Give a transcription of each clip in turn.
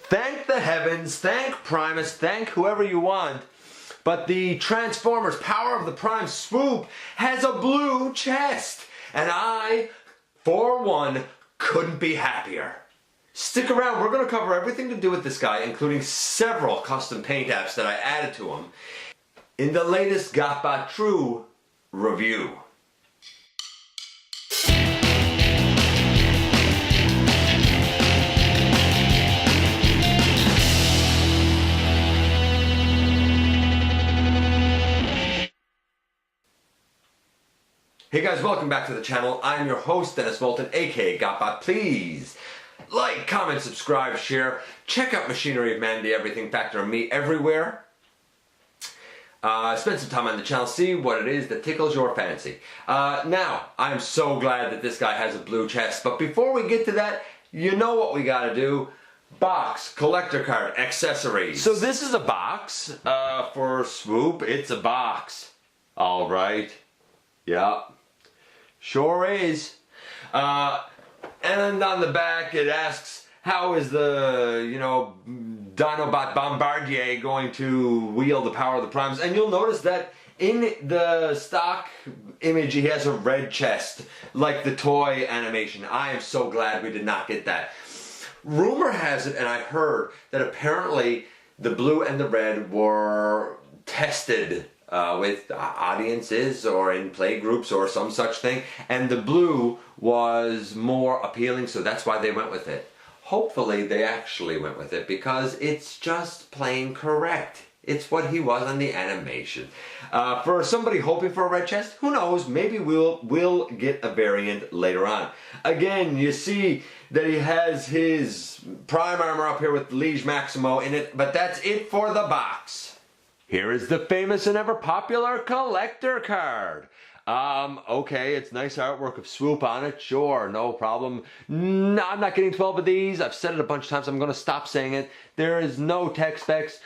Thank the heavens, thank Primus, thank whoever you want, but the Transformers Power of the Prime Swoop has a blue chest, and I, for one, couldn't be happier. Stick around, we're going to cover everything to do with this guy, including several custom paint apps that I added to him, in the latest GotBot True review. Hey guys, welcome back to the channel. I'm your host, Dennis Moulton, aka GotBot. Please like, comment, subscribe, share. Check out Machinery of Man, the Everything Factor, and me everywhere. Spend some time on the channel, see what it is that tickles your fancy. Now, I'm so glad that this guy has a blue chest, but before we get to that, you know what we gotta do. Box, collector card, accessories. So this is a box for Swoop. It's a box. Alright. Yep. Sure is. And on the back it asks, how is the, Dinobot Bombardier going to wield the power of the primes? And you'll notice that in the stock image he has a red chest, like the toy animation. I am so glad we did not get that. Rumor has it, and I heard, that apparently the blue and the red were tested with audiences or in play groups or some such thing, and the blue was more appealing, so that's why they went with it. Hopefully they actually went with it, because it's just plain correct. It's what he was on the animation. For somebody hoping for a red chest, who knows, maybe we'll get a variant later on. Again, you see that he has his prime armor up here with Liege Maximo in it, but that's it for the box. Here is the famous and ever popular collector card. Okay, it's nice artwork of Swoop on it, sure, no problem. No, I'm not getting 12 of these. I've said it a bunch of times, I'm gonna stop saying it. There is no tech specs.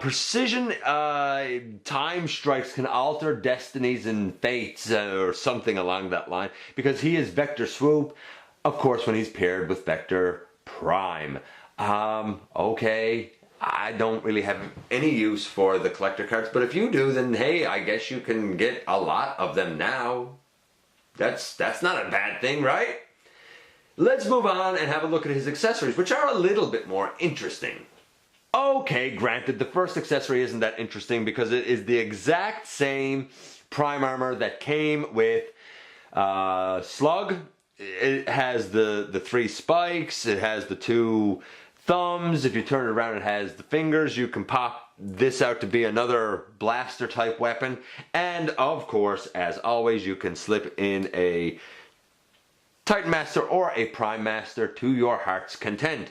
Precision time strikes can alter destinies and fates or something along that line, because he is Vector Swoop, of course, when he's paired with Vector Prime. Okay. I don't really have any use for the collector cards, but if you do, then hey, I guess you can get a lot of them now. That's not a bad thing, right? Let's move on and have a look at his accessories, which are a little bit more interesting. Okay, granted, the first accessory isn't that interesting because it is the exact same prime armor that came with Slug. It has the 3 spikes, it has the 2 thumbs. If you turn it around, it has the fingers. You can pop this out to be another blaster type weapon, and of course, as always, you can slip in a Titan Master or a Prime Master to your heart's content.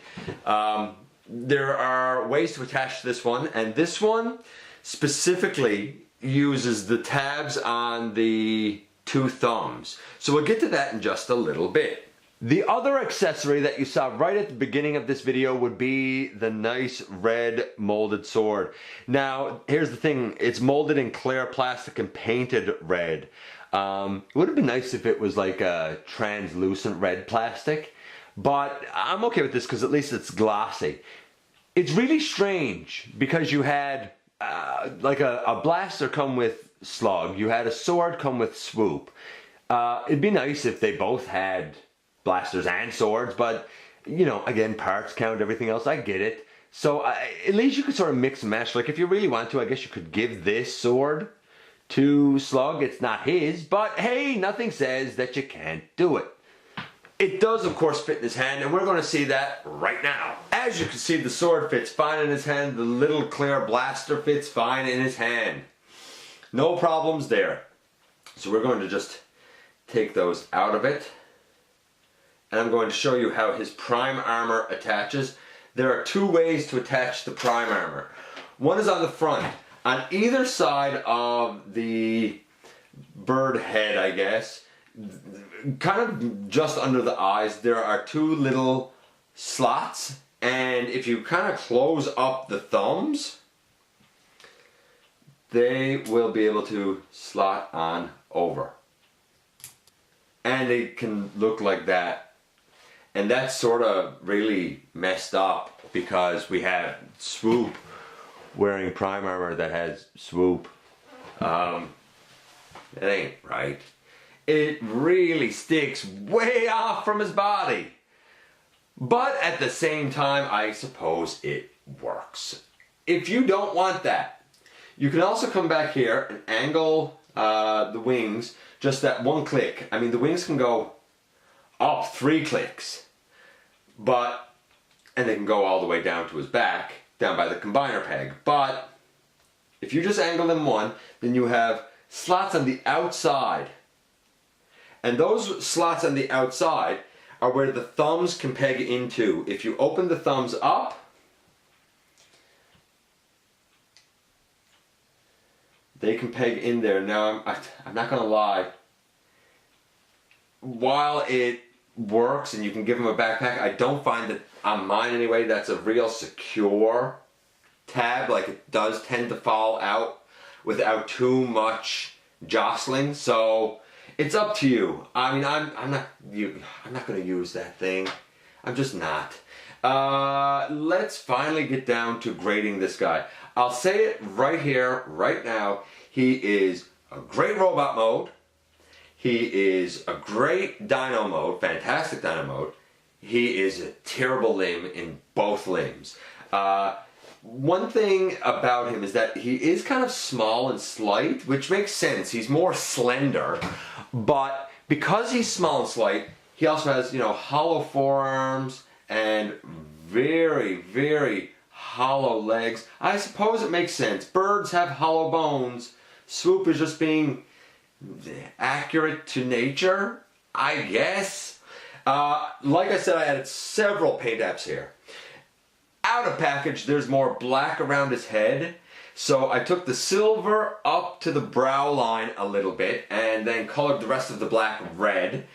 There are ways to attach this one, and this one specifically uses the tabs on the 2 thumbs, so we'll get to that in just a little bit. The other accessory that you saw right at the beginning of this video would be the nice red molded sword. Now, here's the thing, it's molded in clear plastic and painted red. It would have been nice if it was like a translucent red plastic, but I'm okay with this because at least it's glossy. It's really strange because you had like a blaster come with Slug, you had a sword come with Swoop. It'd be nice if they both had blasters and swords, but again, parts count, everything else, I get it. So at least you could sort of mix and match. Like if you really want to, I guess you could give this sword to Slug. It's not his, but hey, nothing says that you can't do it. It does, of course, fit in his hand, and we're going to see that right now. As you can see, the sword fits fine in his hand. The little clear blaster fits fine in his hand. No problems there. So we're going to just take those out of it. And I'm going to show you how his prime armor attaches. There are 2 ways to attach the prime armor. One is on the front. On either side of the bird head, I guess, kind of just under the eyes, there are 2 little slots. And if you kind of close up the thumbs, they will be able to slot on over. And it can look like that. And that's sort of really messed up because we have Swoop wearing prime armor that has Swoop. It ain't right. It really sticks way off from his body. But at the same time, I suppose it works. If you don't want that, you can also come back here and angle the wings just that one click. I mean, the wings can go up 3 clicks, and they can go all the way down to his back, down by the combiner peg. But if you just angle them one, then you have slots on the outside. And those slots on the outside are where the thumbs can peg into. If you open the thumbs up, they can peg in there. Now, I'm not going to lie. While it works and you can give them a backpack, I don't find that, on mine anyway, that's a real secure tab. Like, it does tend to fall out without too much jostling. So it's up to you. I mean, I'm not going to use that thing. I'm just not. Let's finally get down to grading this guy. I'll say it right here, right now. He is a great robot mode. He is a great dino mode, fantastic dino mode. He is a terrible limb in both limbs. One thing about him is that he is kind of small and slight, which makes sense. He's more slender, but because he's small and slight, he also has, hollow forearms and very, very hollow legs. I suppose it makes sense. Birds have hollow bones. Swoop is just being accurate to nature, I guess. Like I said, I added several paint apps here. Out of package, there's more black around his head. So I took the silver up to the brow line a little bit and then colored the rest of the black red.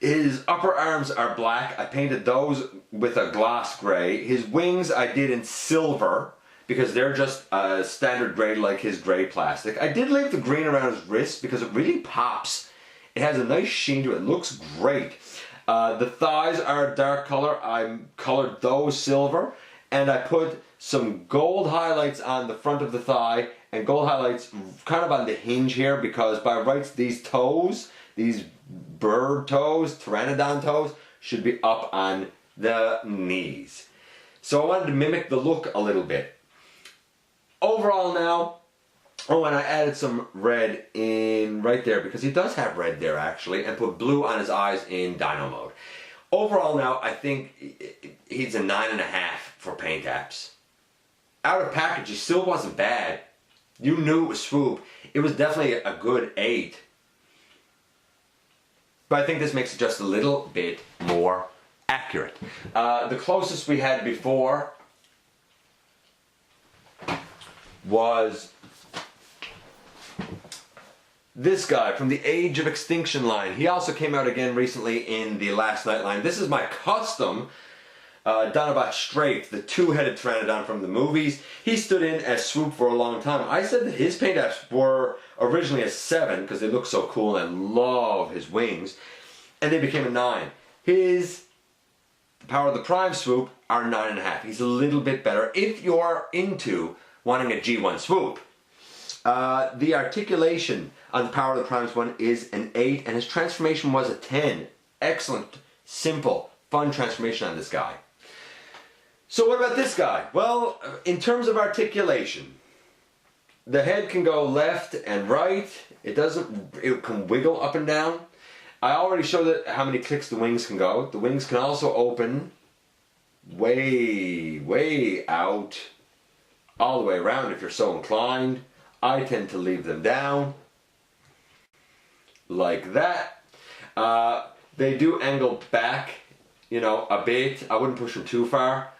His upper arms are black. I painted those with a gloss gray. His wings I did in silver because they're just a standard gray like his gray plastic. I did leave the green around his wrist because it really pops. It has a nice sheen to it. It looks great. The thighs are a dark color. I colored those silver, and I put some gold highlights on the front of the thigh and gold highlights kind of on the hinge here because by rights these toes, these bird toes, pteranodon toes, should be up on the knees. So I wanted to mimic the look a little bit. Overall now, oh, and I added some red in right there because he does have red there actually, and put blue on his eyes in dino mode. Overall now, I think he's a 9.5 for paint apps. Out of package, he still wasn't bad. You knew it was Swoop. It was definitely a good 8. But I think this makes it just a little bit more accurate. The closest we had before was this guy from the Age of Extinction line. He also came out again recently in the Last Night line. This is my custom Dinobot Strafe, the 2-headed pteranodon from the movies. He stood in as Swoop for a long time. I said that his paint apps were originally a 7 because they look so cool and I love his wings. And they became a 9. His Power of the Prime Swoop are 9.5. He's a little bit better if you're into wanting a G1 Swoop. The articulation on the Power of the Primes one is an 8 and his transformation was a 10. Excellent, simple, fun transformation on this guy. So what about this guy? Well, in terms of articulation, the head can go left and right. It can wiggle up and down. I already showed how many clicks the wings can go. The wings can also open way, way out, all the way around if you're so inclined. I tend to leave them down like that. They do angle back, a bit. I wouldn't push them too far.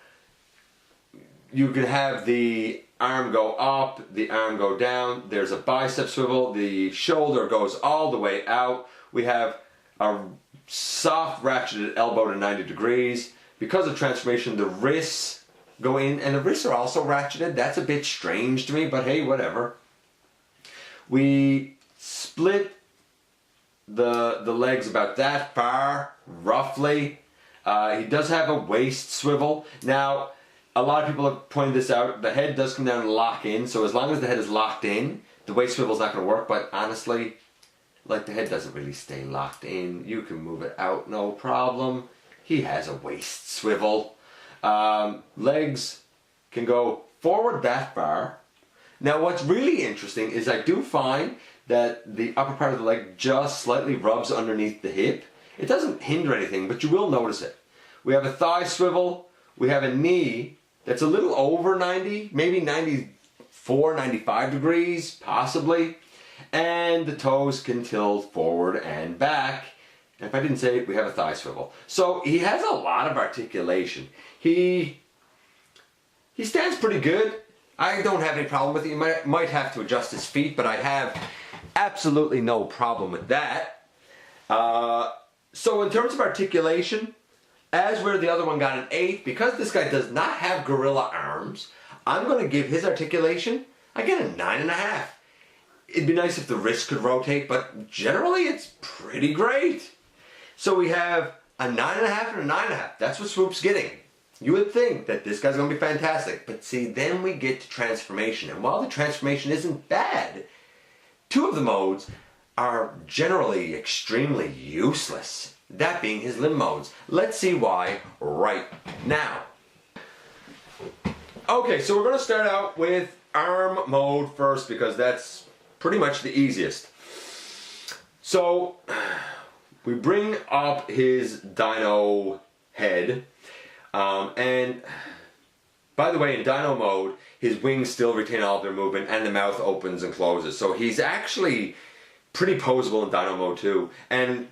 You can have the arm go up, the arm go down. There's a bicep swivel. The shoulder goes all the way out. We have a soft ratcheted elbow to 90 degrees. Because of transformation, the wrists go in, and the wrists are also ratcheted. That's a bit strange to me, but hey, whatever. We split the legs about that far, roughly. He does have a waist swivel. Now, a lot of people have pointed this out. The head does come down and lock in, so as long as the head is locked in, the waist swivel's not going to work, but honestly, like, the head doesn't really stay locked in. You can move it out, no problem. He has a waist swivel. Legs can go forward that far. Now, what's really interesting is I do find that the upper part of the leg just slightly rubs underneath the hip. It doesn't hinder anything, but you will notice it. We have a thigh swivel. We have a knee that's a little over 90, maybe 94, 95 degrees, possibly. And the toes can tilt forward and back. And if I didn't say it, we have a thigh swivel. So he has a lot of articulation. He stands pretty good. I don't have any problem with it. You might have to adjust his feet, but I have absolutely no problem with that. So in terms of articulation, as where the other one got an 8, because this guy does not have gorilla arms, I'm going to give his articulation, I get a 9.5. It'd be nice if the wrist could rotate, but generally it's pretty great. So we have a 9.5 and a 9.5. That's what Swoop's getting. You would think that this guy's going to be fantastic, but see, then we get to transformation. And while the transformation isn't bad, 2 of the modes are generally extremely useless. That being his limb modes. Let's see why right now. Okay, so we're going to start out with arm mode first because that's pretty much the easiest. So we bring up his dino head, and by the way, in dino mode, his wings still retain all of their movement and the mouth opens and closes. So he's actually pretty poseable in dino mode too, and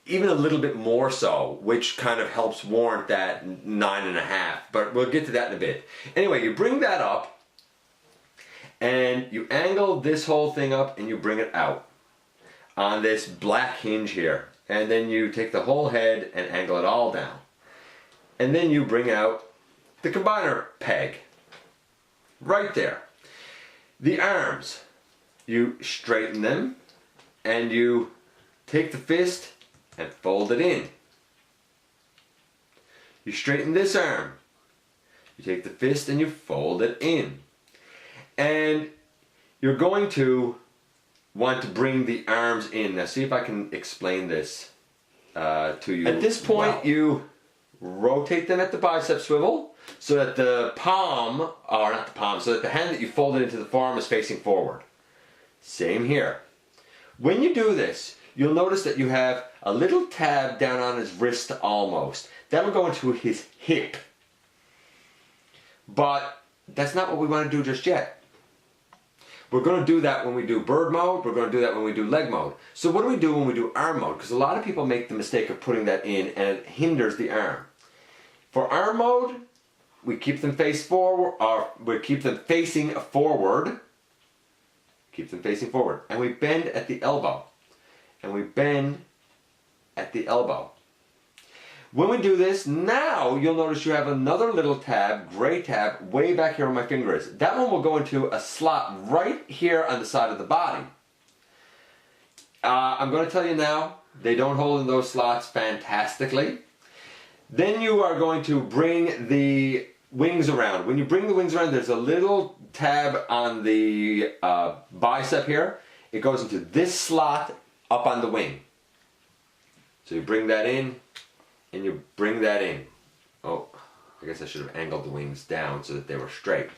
even a little bit more so, which kind of helps warrant that 9.5, but we'll get to that in a bit. Anyway, you bring that up, and you angle this whole thing up and you bring it out on this black hinge here. And then you take the whole head and angle it all down. And then you bring out the combiner peg. Right there. The arms, you straighten them and you take the fist and fold it in. You straighten this arm. You take the fist and you fold it in. And you're going to want to bring the arms in. Now see if I can explain this to you. At this point, you rotate them at the bicep swivel so that the palm, or not the palm, so that the hand that you folded into the forearm is facing forward. Same here. When you do this, you'll notice that you have a little tab down on his wrist almost. That'll go into his hip. But that's not what we want to do just yet. We're going to do that when we do bird mode. We're going to do that when we do leg mode. So what do we do when we do arm mode? Because a lot of people make the mistake of putting that in and it hinders the arm. For arm mode, we keep them face forward, or we keep them facing forward. Keep them facing forward. And we bend at the elbow. And we bend at the elbow. When we do this, now you'll notice you have another little tab, gray tab, way back here where my finger is. That one will go into a slot right here on the side of the body. I'm going to tell you now, they don't hold in those slots fantastically. Then you are going to bring the wings around. When you bring the wings around, there's a little tab on the bicep here. It goes into this slot up on the wing. So you bring that in. And you bring that in. Oh, I guess I should have angled the wings down so that they were straight.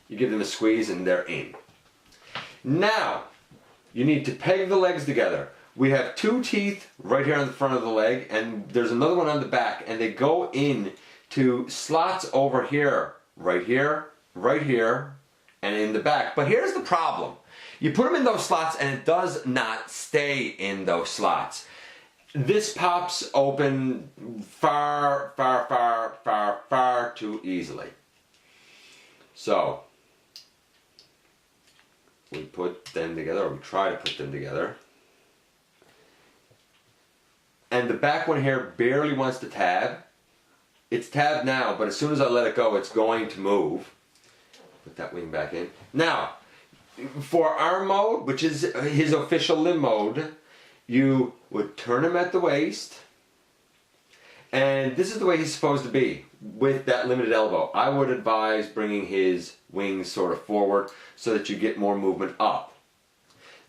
You give them a squeeze and they're in. Now, you need to peg the legs together. We have 2 teeth right here on the front of the leg, and there's another one on the back, and they go in to slots over here, right here, and in the back. But here's the problem. You put them in those slots and it does not stay in those slots. This pops open far too easily. So, we put them together, or we try to put them together. And the back one here barely wants to tab. It's tabbed now, but as soon as I let it go, it's going to move. Put that wing back in. Now, for arm mode, which is his official limb mode, you would turn him at the waist, And this is the way he's supposed to be with that limited elbow. I would advise bringing his wings sort of forward so that you get more movement up.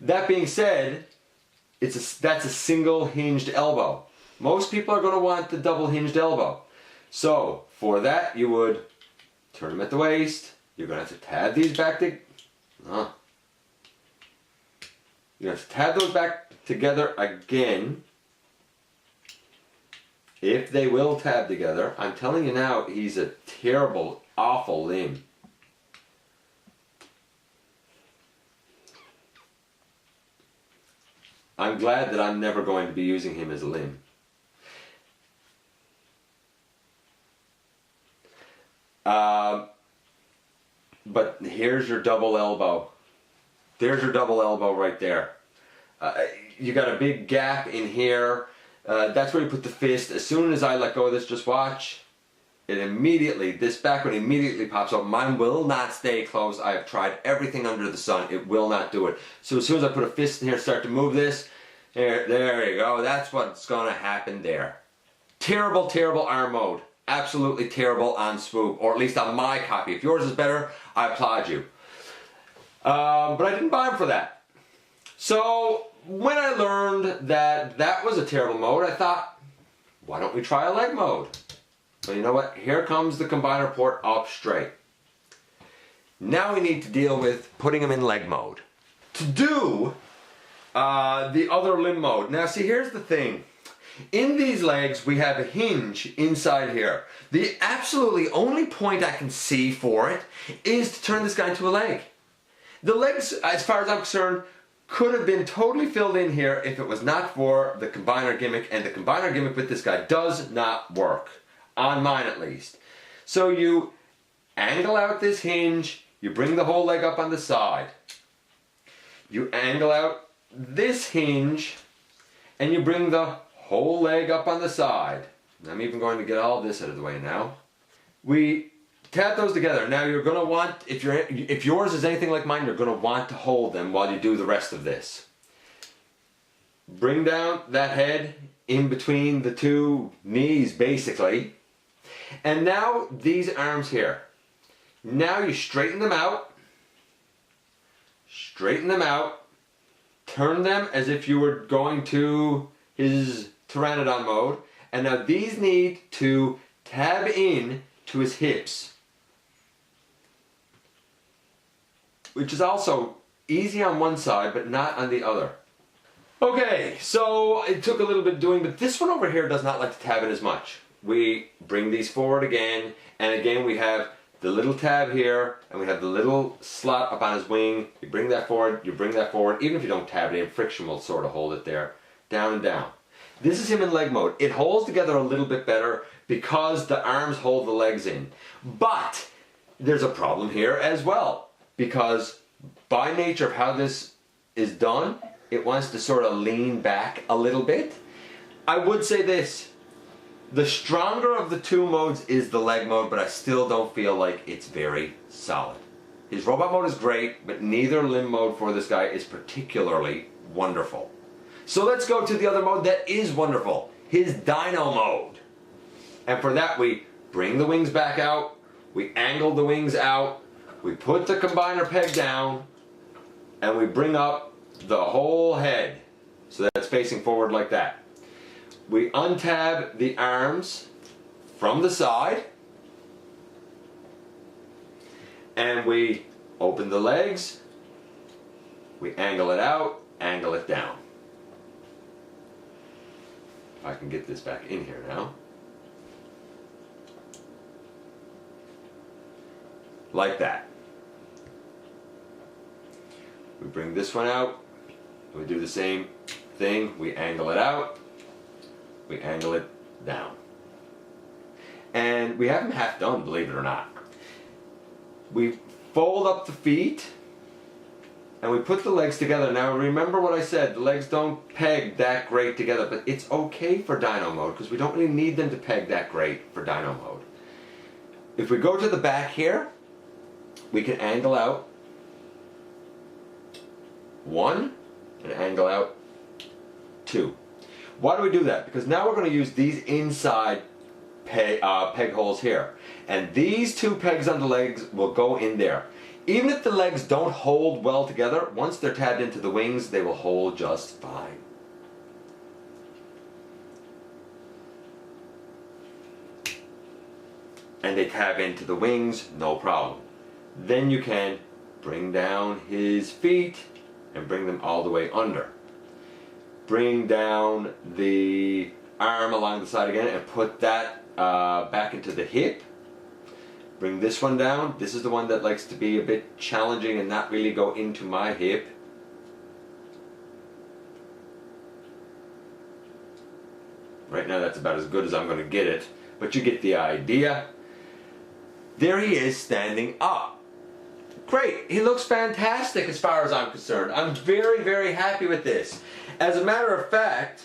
That being said, that's a single hinged elbow. Most people are going to want the double hinged elbow. So for that, you would turn them at the waist. You're going to have to tab these back you're going to have to tab those back together again. If they will tab together, I'm telling you now, he's a terrible, awful limb. I'm glad that I'm never going to be using him as a limb. But here's your double elbow. There's your double elbow right there. You got a big gap in here. That's where you put the fist. As soon as I let go of this, just watch. It immediately, this back one immediately pops up. Mine will not stay closed. I have tried everything under the sun. It will not do it. So as soon as I put a fist in here, start to move this, there you go. That's what's going to happen there. Terrible, terrible arm mode. Absolutely terrible on Swoop, or at least on my copy. If yours is better, I applaud you. But I didn't buy them for that. So when I learned that that was a terrible mode, I thought, why don't we try a leg mode? Well, you know what? Here comes the combiner port up straight. Now we need to deal with putting them in leg mode. To do the other limb mode. Now see, here's the thing. In these legs, we have a hinge inside here. The absolutely only point I can see for it is to turn this guy into a leg. The legs, as far as I'm concerned, could have been totally filled in here if it was not for the combiner gimmick, and the combiner gimmick with this guy does not work. On mine at least. So you angle out this hinge, you bring the whole leg up on the side. You angle out this hinge, and you bring the whole leg up on the side. I'm even going to get all this out of the way now. We tap those together. Now you're going to want, if yours is anything like mine, you're going to want to hold them while you do the rest of this. Bring down that head in between the two knees basically. And now these arms here. Now you straighten them out. Straighten them out. Turn them as if you were going to his Pteranodon mode. And now these need to tab in to his hips. Which is also easy on one side but not on the other. Okay, so it took a little bit doing, but this one over here does not like to tab in as much. We bring these forward again, and again we have the little tab here, and we have the little slot up on his wing. You bring that forward, you bring that forward. Even if you don't tab it in, friction will sort of hold it there. Down and down. This is him in leg mode. It holds together a little bit better because the arms hold the legs in. But there's a problem here as well, because by nature of how this is done, it wants to sort of lean back a little bit. I would say this. The stronger of the two modes is the leg mode, but I still don't feel like it's very solid. His robot mode is great, but neither limb mode for this guy is particularly wonderful. So let's go to the other mode that is wonderful, his Dino mode. And for that we bring the wings back out, we angle the wings out, we put the combiner peg down, and we bring up the whole head so that it's facing forward like that. We untab the arms from the side, and we open the legs, we angle it out, angle it down. If I can get this back in here now. Like that. We bring this one out, we do the same thing, we angle it out, we angle it down. And we have them half done, believe it or not. We fold up the feet and we put the legs together. Now remember what I said, the legs don't peg that great together, but it's okay for Dino mode because we don't really need them to peg that great for Dino mode. If we go to the back here, we can angle out one and angle out two. Why do we do that? Because now we're going to use these inside peg holes here. And these two pegs on the legs will go in there. Even if the legs don't hold well together, once they're tabbed into the wings, they will hold just fine. And they tab into the wings, no problem. Then you can bring down his feet and bring them all the way under. Bring down the arm along the side again and put that back into the hip. Bring this one down. This is the one that likes to be a bit challenging and not really go into my hip. Right now that's about as good as I'm going to get it, but you get the idea. There he is standing up. Great, he looks fantastic as far as I'm concerned. I'm very, very happy with this. As a matter of fact,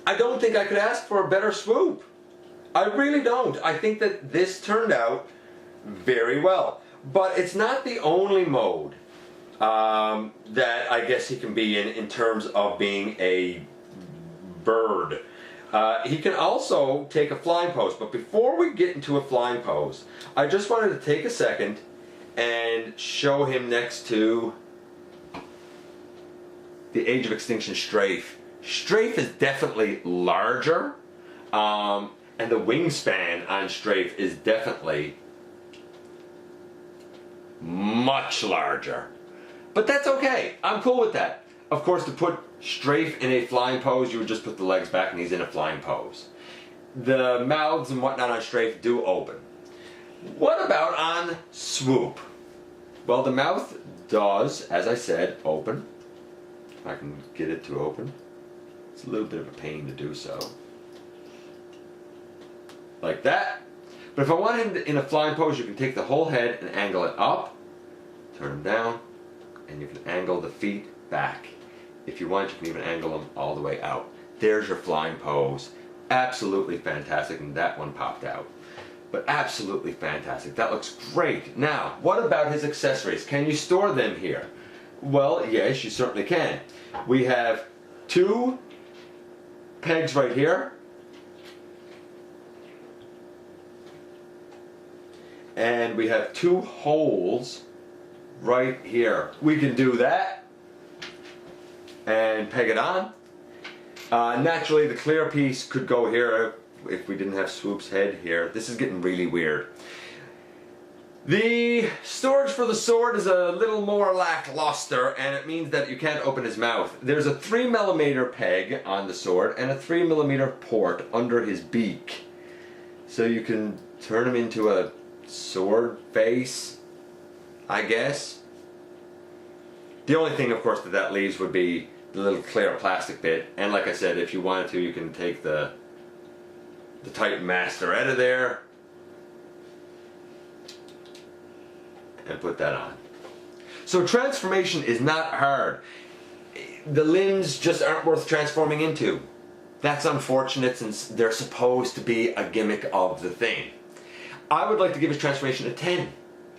I don't think I could ask for a better swoop. I really don't. I think that this turned out very well. But it's not the only mode that I guess he can be in terms of being a bird. He can also take a flying pose. But before we get into a flying pose, I just wanted to take a second and show him next to the Age of Extinction Strafe. Strafe is definitely larger, and the wingspan on Strafe is definitely much larger. But that's okay. I'm cool with that. Of course, to put Strafe in a flying pose, you would just put the legs back and he's in a flying pose. The mouths and whatnot on Strafe do open. What about on Swoop? Well, the mouth does, as I said, open. If I can get it to open. It's a little bit of a pain to do so. Like that. But if I want him in a flying pose, you can take the whole head and angle it up, turn him down, and you can angle the feet back. If you want, you can even angle them all the way out. There's your flying pose. Absolutely fantastic, and that one popped out. But absolutely fantastic. That looks great. Now, what about his accessories? Can you store them here? Well, yes, you certainly can. We have two pegs right here. And we have two holes right here. We can do that and peg it on. Naturally, the clear piece could go here if we didn't have Swoop's head here. This is getting really weird. The storage for the sword is a little more lackluster, and it means that you can't open his mouth. There's a 3mm peg on the sword and a 3mm port under his beak. So you can turn him into a sword face, I guess. The only thing, of course, that leaves would be the little clear plastic bit. And like I said, if you wanted to, you can take the Titan Master out of there and put that on. So transformation is not hard. The limbs just aren't worth transforming into. That's unfortunate since they're supposed to be a gimmick of the thing. I would like to give his transformation a 10.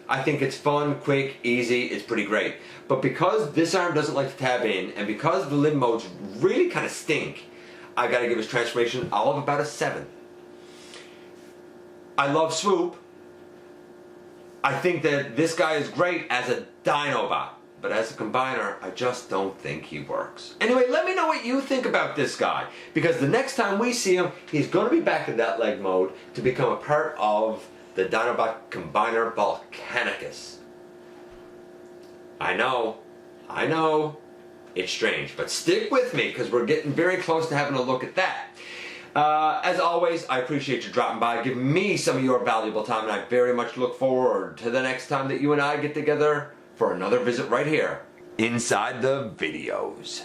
I think it's fun, quick, easy, it's pretty great. But because this arm doesn't like to tab in, and because the limb modes really kind of stink, I gotta give his transformation all of about a 7. I love Swoop. I think that this guy is great as a Dinobot, but as a combiner, I just don't think he works. Anyway, let me know what you think about this guy, because the next time we see him, he's going to be back in that leg mode to become a part of the Dinobot Combiner Volcanicus. I know, it's strange, but stick with me because we're getting very close to having a look at that. As always, I appreciate you dropping by, giving me some of your valuable time, and I very much look forward to the next time that you and I get together for another visit right here inside the videos.